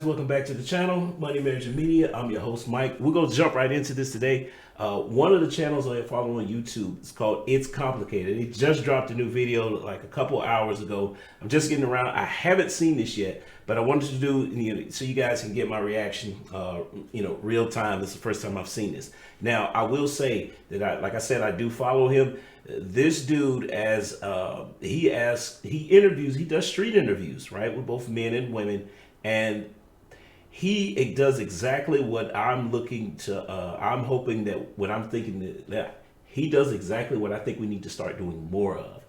Welcome back to the channel, Money Manager Media. I'm your host, Mike. We're going to jump right into this today. One of the channels I follow on YouTube is called It's Complicated. It just dropped a new video like a couple hours ago. I'm just getting around. I haven't seen this yet, but I wanted to do, so you guys can get my reaction, real time. This is the first time I've seen this. Now, I will say that, like I said, I do follow him. This dude, he does street interviews, right, with both men and women, and he does exactly what I'm looking to. I'm hoping that what I'm thinking that he does exactly what I think we need to start doing more of.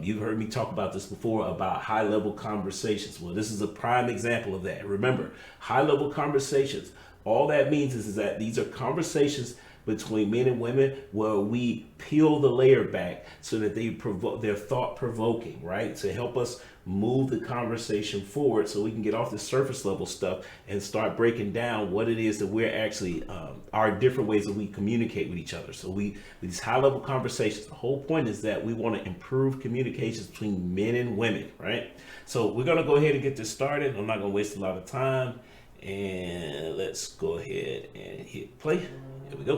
You've heard me talk about this before about high-level conversations. Well, this is a prime example of that. Remember, high-level conversations. All that means is that these are conversations between men and women where we peel the layer back so that they're thought-provoking, right? To help us move the conversation forward so we can get off the surface level stuff and start breaking down what it is that we're actually, our different ways that we communicate with each other. So with these high-level conversations, the whole point is that we want to improve communications between men and women, right? So we're gonna go ahead and get this started. I'm not gonna waste a lot of time. And let's go ahead and hit play. Here we go.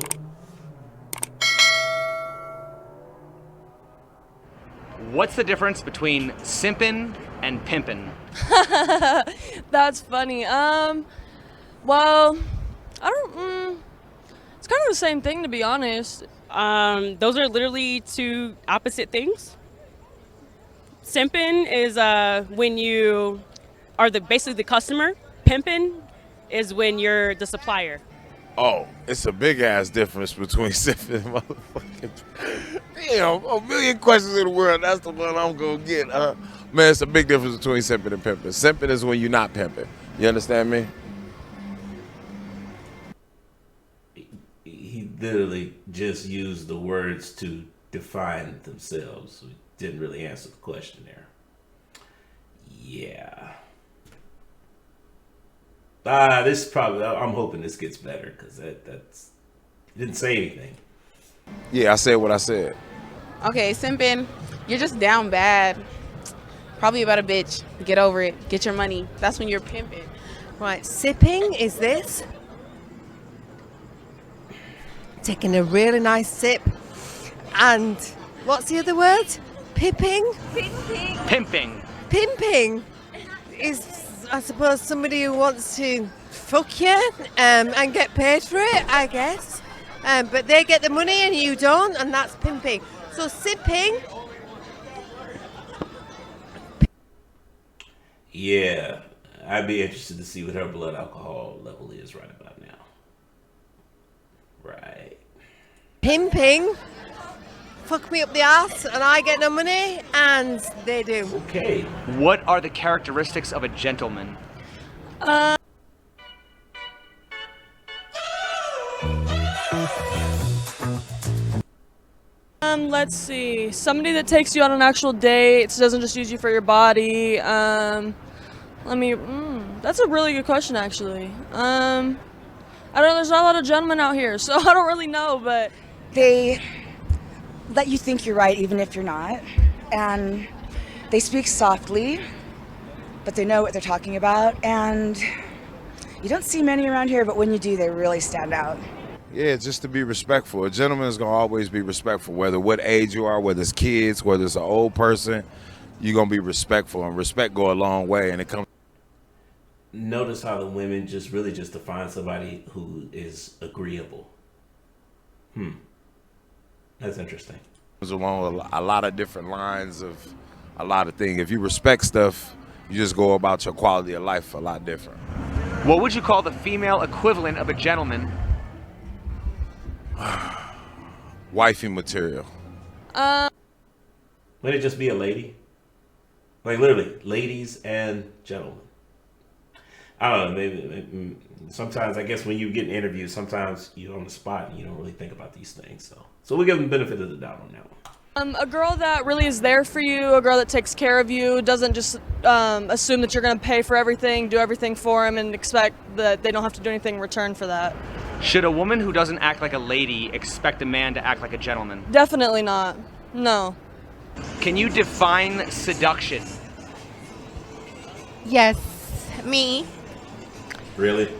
What's the difference between Simpon and Pimpin? That's funny. Well, I don't. It's kind of the same thing, to be honest. Those are literally two opposite things. Simping is when you are basically the customer. Pimping is when you're the supplier. Oh, it's a big ass difference between simping and motherfucking. Damn, a million questions in the world. That's the one I'm gonna get. Man, it's a big difference between simping and pimping. Simping is when you're not pimping. You understand me? He literally just used the words to define themselves. So he didn't really answer the question there. Yeah. This probably, I'm hoping this gets better because that's, he didn't say anything. Yeah, I said what I said. Okay, simping, you're just down bad. Probably about a bitch. Get over it. Get your money. That's when you're pimping. Right, sipping is this. Taking a really nice sip. And what's the other word? Pipping? Pimping. Pimping is, I suppose, somebody who wants to fuck you and get paid for it, I guess. But they get the money and you don't, and that's pimping. So sipping. Yeah, I'd be interested to see what her blood alcohol level is right about now. Right. Pimping. Fuck me up the ass and I get no money, and they do. Okay. What are the characteristics of a gentleman? Let's see. Somebody that takes you on an actual date, doesn't just use you for your body. That's a really good question, actually. I don't know, there's not a lot of gentlemen out here, so I don't really know, but They let you think you're right even if you're not, and they speak softly, but they know what they're talking about, and you don't see many around here, but when you do, they really stand out. Yeah, just to be respectful. A gentleman is gonna always be respectful, whether what age you are, whether it's kids, whether it's an old person. You're gonna be respectful, and respect go a long way. And it comes. Notice how the women just define somebody who is agreeable. That's interesting. Along a lot of different lines of a lot of things. If you respect stuff, you just go about your quality of life a lot different. What would you call the female equivalent of a gentleman? Wifey material. Might it just be a lady? Like literally, ladies and gentlemen. I don't know, maybe sometimes I guess when you get interviews, sometimes you're on the spot and you don't really think about these things. So we give them the benefit of the doubt on that one. a girl that really is there for you, a girl that takes care of you, doesn't just assume that you're going to pay for everything, do everything for them, and expect that they don't have to do anything in return for that. Should a woman who doesn't act like a lady expect a man to act like a gentleman? Definitely not. No. Can you define seduction? Yes, me. Really?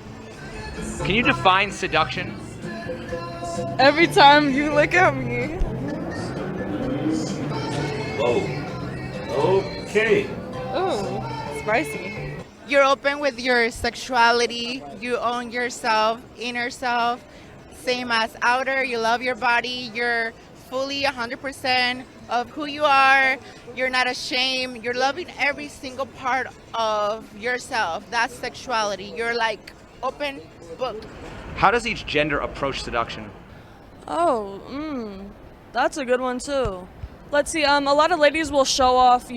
Can you define seduction? Every time you look at me. Whoa. Okay. Ooh, spicy. You're open with your sexuality. You own yourself, inner self, same as outer. You love your body. You're fully 100% of who you are. You're not ashamed. You're loving every single part of yourself. That's sexuality. You're like open book. How does each gender approach seduction? Oh, that's a good one too. Let's see. A lot of ladies will show off,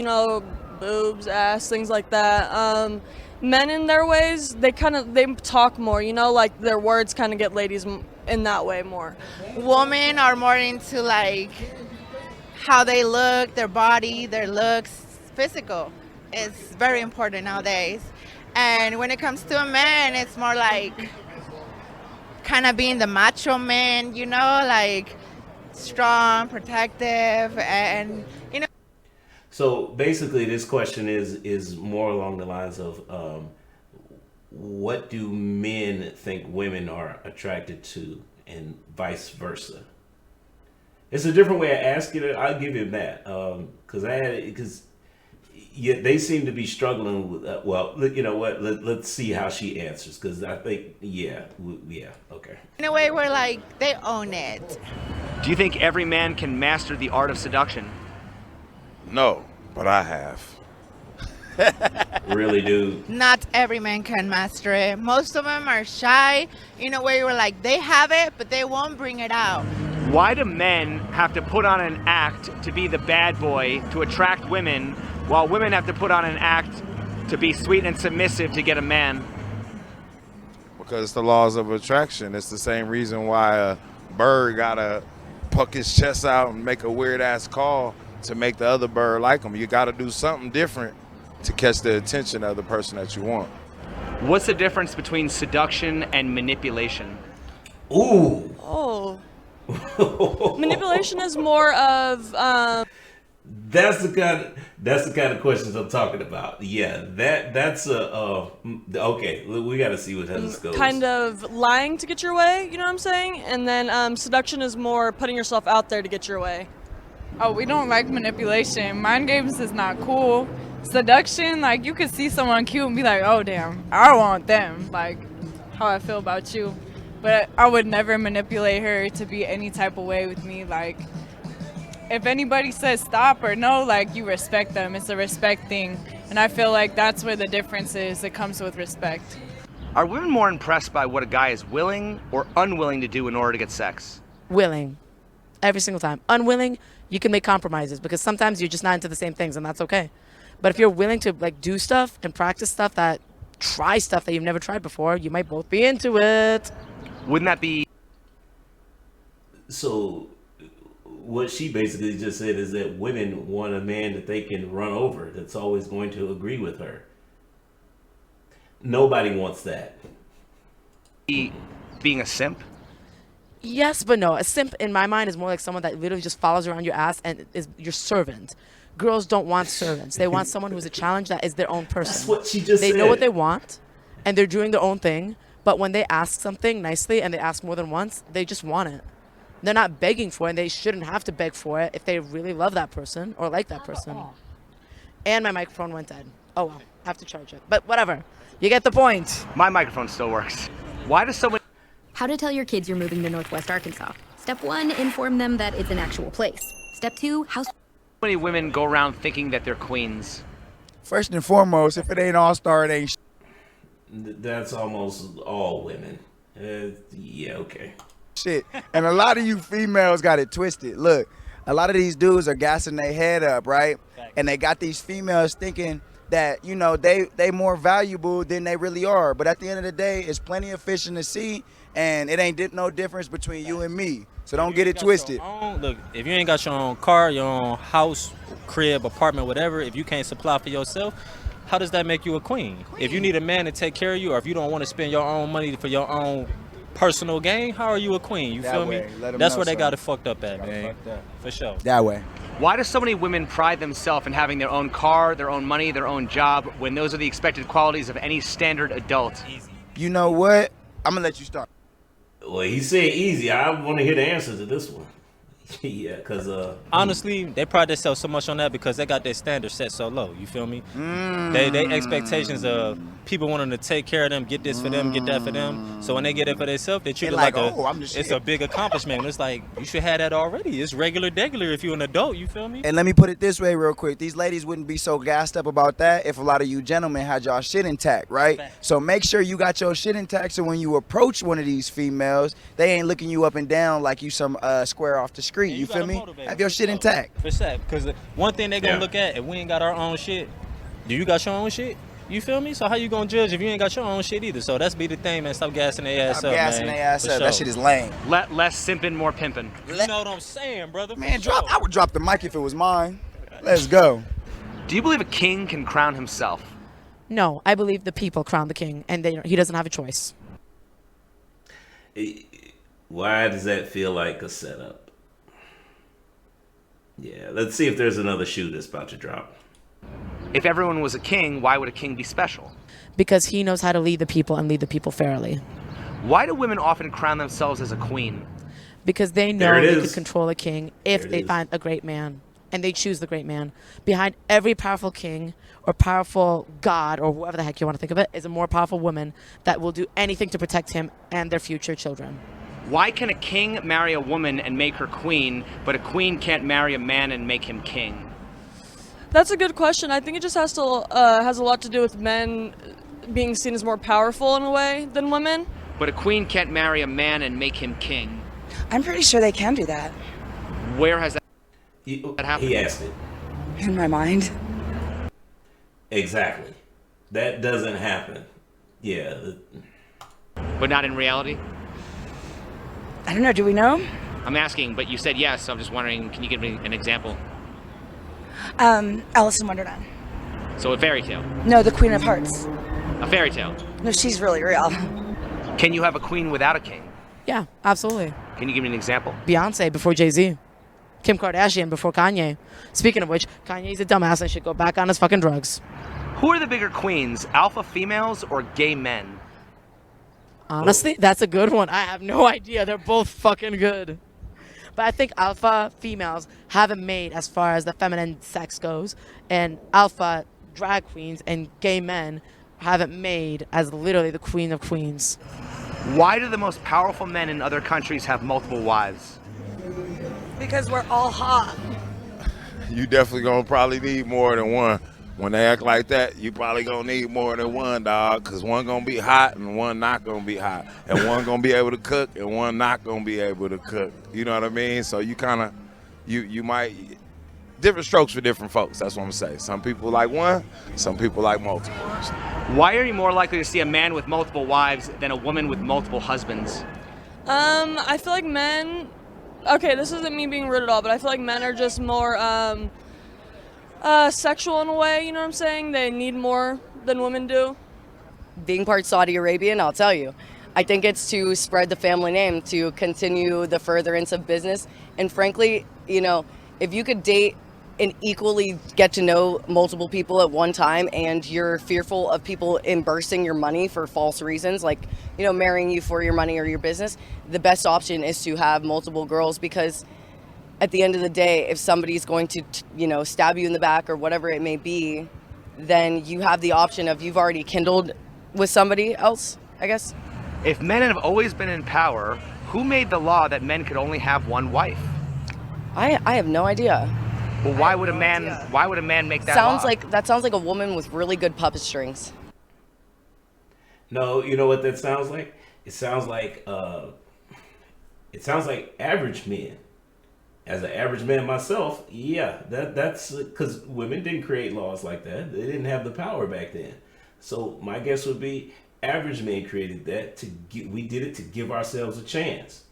boobs, ass, things like that. Men in their ways, they talk more. Like their words kind of get ladies in that way more. Women are more into like how they look, their body, their looks, physical. It's very important nowadays. And when it comes to a man, it's more like kind of being the macho man, like strong, protective, and So basically, this question is more along the lines of what do men think women are attracted to, and vice versa. It's a different way of asking it. I'll give you that because they seem to be struggling with. Well, you know what? Let's see how she answers because I think yeah, okay. in a way where like they own it. Do you think every man can master the art of seduction? No, but I have. Really, dude. Not every man can master it. Most of them are shy in a way where like they have it, but they won't bring it out. Why do men have to put on an act to be the bad boy to attract women, while women have to put on an act to be sweet and submissive to get a man? Because it's the laws of attraction. It's the same reason why a bird gotta puck his chest out and make a weird ass call to make the other bird like him. You gotta do something different to catch the attention of the person that you want. What's the difference between seduction and manipulation? Ooh. Oh. Manipulation is more of That's the kind of questions I'm talking about. Yeah, that's okay. We got to see what this goes. kind of lying to get your way, you know what I'm saying? And then seduction is more putting yourself out there to get your way. Oh, we don't like manipulation. Mind games is not cool. Seduction, like you could see someone cute and be like, oh damn, I want them, like how I feel about you. But I would never manipulate her to be any type of way with me. Like if anybody says stop or no, like you respect them. It's a respect thing. And I feel like that's where the difference is. It comes with respect. Are women more impressed by what a guy is willing or unwilling to do in order to get sex? Willing. Every single time. Unwilling, you can make compromises because sometimes you're just not into the same things and that's okay. But if you're willing to like do stuff and practice stuff try stuff that you've never tried before, you might both be into it. Wouldn't that be... So what she basically just said is that women want a man that they can run over, that's always going to agree with her. Nobody wants that. Being a simp? Yes, but no. A simp, in my mind, is more like someone that literally just follows around your ass and is your servant. Girls don't want servants. They want someone who's a challenge that is their own person. That's what she just said. They know what they want, and they're doing their own thing. But when they ask something nicely and they ask more than once, they just want it. They're not begging for it, and they shouldn't have to beg for it if they really love that person or like that person. And my microphone went dead. Oh well, I have to charge it. But whatever. You get the point. My microphone still works. Why does so many... How to tell your kids you're moving to Northwest Arkansas. Step 1, inform them that it's an actual place. Step 2, how many women go around thinking that they're queens? First and foremost, if it ain't all-star, it ain't That's almost all women. Yeah, okay. shit. And a lot of you females got it twisted. Look, a lot of these dudes are gassing their head up, right? And they got these females thinking that, you know, they more valuable than they really are. But at the end of the day, it's plenty of fish in the sea, and it ain't no difference between you and me. So don't get it twisted. Look, if you ain't got your own car, your own house, crib, apartment, whatever, if you can't supply for yourself, how does that make you a queen? If you need a man to take care of you, or if you don't want to spend your own money for your own personal gain, how are you a queen? You feel me? That's where they got it fucked up at, man. For sure. That way. Why do so many women pride themselves in having their own car, their own money, their own job, when those are the expected qualities of any standard adult? you know what? I'm gonna let you start. Well, he said easy. I want to hear the answer to this one. Yeah, because honestly, they pride themselves so much on that because they got their standards set so low. You feel me? They expectations of people wanting to take care of them, get this for them, get that for them. So when they get it for themselves, they treat it like it's a big accomplishment. And it's like you should have that already. It's regular if you're an adult. You feel me? And let me put it this way real quick. These ladies wouldn't be so gassed up about that if a lot of you gentlemen had y'all shit intact, right? So make sure you got your shit intact so when you approach one of these females, they ain't looking you up and down like you some square off the street. You feel me? Have your shit intact. For sure. Because one thing they gonna look at, if we ain't got our own shit, do you got your own shit? You feel me? So how you gonna judge if you ain't got your own shit either? So that's be the thing, man. Stop gassing their ass up, man. Gassing their ass up. That shit is lame. Less simping, more pimping. You know what I'm saying, brother? Man, I would drop the mic if it was mine. Let's go. Do you believe a king can crown himself? No, I believe the people crown the king, and he doesn't have a choice. Why does that feel like a setup? Yeah, let's see if there's another shoe that's about to drop. If everyone was a king, why would a king be special? Because he knows how to lead the people and lead the people fairly. Why do women often crown themselves as a queen? Because they know they can control a king if they find a great man. And they choose the great man. Behind every powerful king or powerful god or whatever the heck you want to think of it is a more powerful woman that will do anything to protect him and their future children. Why can a king marry a woman and make her queen, but a queen can't marry a man and make him king? That's a good question. I think it just has a lot to do with men being seen as more powerful in a way than women. But a queen can't marry a man and make him king. I'm pretty sure they can do that. Where has that happened? He asked it. In my mind. Exactly. That doesn't happen. Yeah. But not in reality? I don't know. Do we know? I'm asking, but you said yes, so I'm just wondering, can you give me an example? Alice in Wonderland. So a fairy tale? No, the Queen of Hearts. A fairy tale? No, she's really real. Can you have a queen without a king? Yeah, absolutely. Can you give me an example? Beyonce before Jay-Z. Kim Kardashian before Kanye. Speaking of which, Kanye's a dumbass and should go back on his fucking drugs. Who are the bigger queens, alpha females or gay men? Honestly, that's a good one. I have no idea. They're both fucking good. But I think alpha females haven't made as far as the feminine sex goes, and alpha drag queens and gay men haven't made as literally the queen of queens. Why do the most powerful men in other countries have multiple wives? Because we're all hot. You definitely gonna probably need more than one. When they act like that, you probably gonna need more than one, dog, because one gonna be hot and one not gonna be hot. And one gonna be able to cook and one not gonna be able to cook. You know what I mean? So you kind of, you might, different strokes for different folks, that's what I'm saying. Some people like one, some people like multiple. Why are you more likely to see a man with multiple wives than a woman with multiple husbands? I feel like men, okay, this isn't me being rude at all, but I feel like men are just more, sexual in a way, you know what I'm saying? They need more than women do. Being part Saudi Arabian, I'll tell you, I think it's to spread the family name, to continue the furtherance of business. And frankly, you know, if you could date and equally get to know multiple people at one time and you're fearful of people embursing your money for false reasons, like, you know, marrying you for your money or your business, the best option is to have multiple girls, because at the end of the day, if somebody's going to, you know, stab you in the back or whatever it may be, then you have the option of you've already kindled with somebody else, I guess. If men have always been in power, who made the law that men could only have one wife? I have no idea. Well, why would a man make that Sounds law? that sounds like a woman with really good puppet strings. No, you know what that sounds like? It sounds like average men. As an average man myself, yeah, that's because women didn't create laws like that. They didn't have the power back then. So my guess would be average men created that we did it to give ourselves a chance.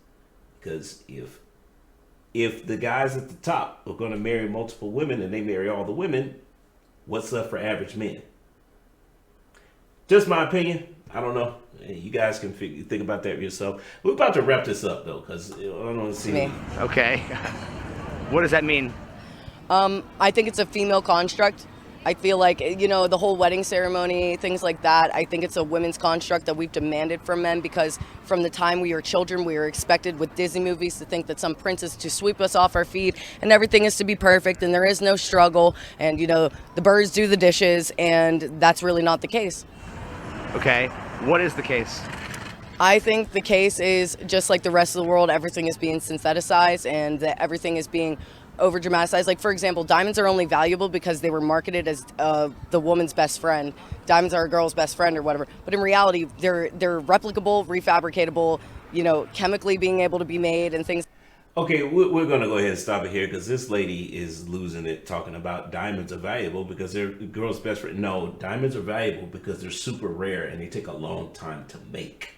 Because if the guys at the top are going to marry multiple women and they marry all the women, what's left for average men? Just my opinion. I don't know. You guys can think about that yourself. We're about to wrap this up though, because I don't want to see Me. Okay. What does that mean? I think it's a female construct I feel like, you know, the whole wedding ceremony, things like that, I think it's a women's construct that we've demanded from men, because from the time we were children, we were expected with Disney movies to think that some prince is to sweep us off our feet and everything is to be perfect and there is no struggle and, you know, the birds do the dishes, and that's really not the case. Okay, what is the case? I think the case is just like the rest of the world, everything is being syntheticized and that everything is being over dramatized. Like, for example, diamonds are only valuable because they were marketed as the woman's best friend. Diamonds are a girl's best friend or whatever. But in reality, they're replicable, refabricatable, you know, chemically being able to be made and things. Okay, we're going to go ahead and stop it here because this lady is losing it talking about diamonds are valuable because they're the girl's best friend. No, diamonds are valuable because they're super rare and they take a long time to make.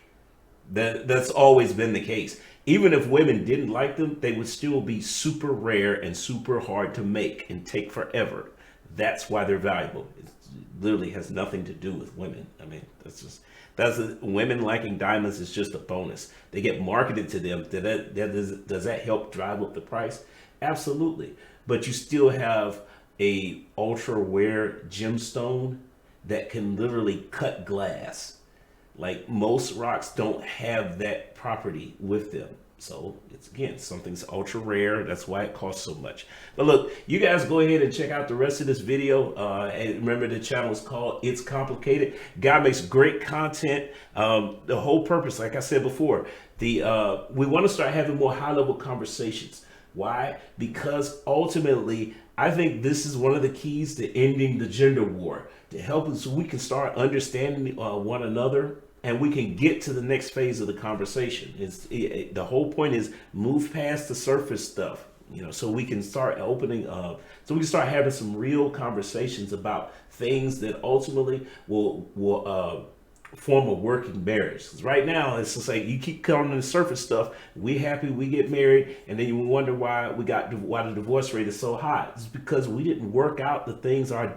That's always been the case. Even if women didn't like them, they would still be super rare and super hard to make and take forever. That's why they're valuable. It literally has nothing to do with women. I mean, women liking diamonds is just a bonus. They get marketed to them. Does that help drive up the price? Absolutely. But you still have a ultra rare gemstone that can literally cut glass. Like, most rocks don't have that property with them. So it's, again, something's ultra rare. That's why it costs so much. But look, you guys go ahead and check out the rest of this video. And remember, the channel is called It's Complicated. Guy makes great content. The whole purpose, like I said before, we want to start having more high-level conversations. Why? Because ultimately, I think this is one of the keys to ending the gender war, to help us so we can start understanding one another and we can get to the next phase of the conversation. The whole point is move past the surface stuff, you know, so we can start opening up, so we can start having some real conversations about things that ultimately will form a working marriage. Because right now it's just like you keep covering the surface stuff. We happy, we get married, and then you wonder why the divorce rate is so high. It's because we didn't work out the things, our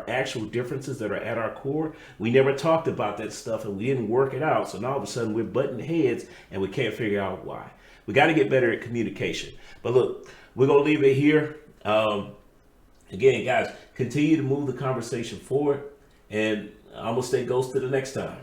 actual differences that are at our core. We never talked about that stuff and we didn't work it out. So now all of a sudden we're butting heads and we can't figure out why. We got to get better at communication. But look, we're gonna leave it here. Again, guys, continue to move the conversation forward, and I'm gonna stay ghost to the next time.